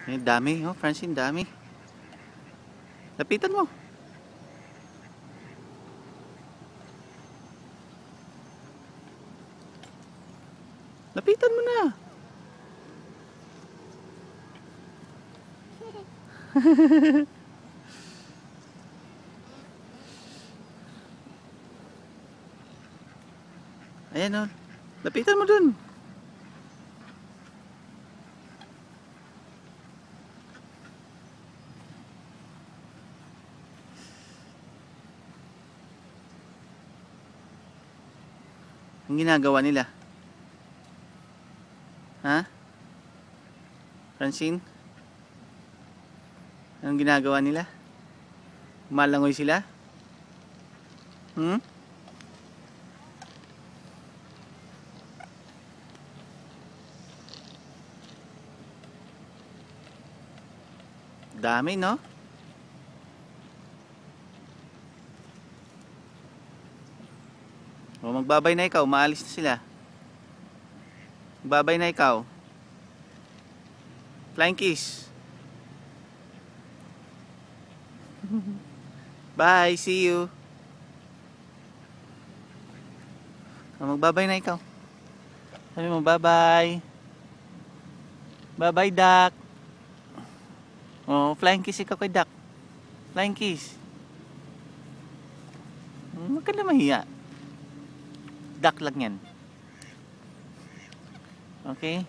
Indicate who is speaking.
Speaker 1: Ay, dami, oh, Francine, dami. Lapitan mo. Lapitan mo na. Ayan, oh. Lapitan mo dun. Ang ginagawa nila? Ha? Francine? Anong ginagawa nila? Malangoy sila? Hmm? Dami, no? O, magbabay na ikaw, maalis na sila. Magbabay na ikaw. Flying kiss. Bye, see you. O, magbabay na ikaw. Sabi mo, bye-bye. Bye-bye, duck. O, flying kiss ikaw kay duck. Flying kiss. Huwag ka na mahiya. Duck lang yan. Okay?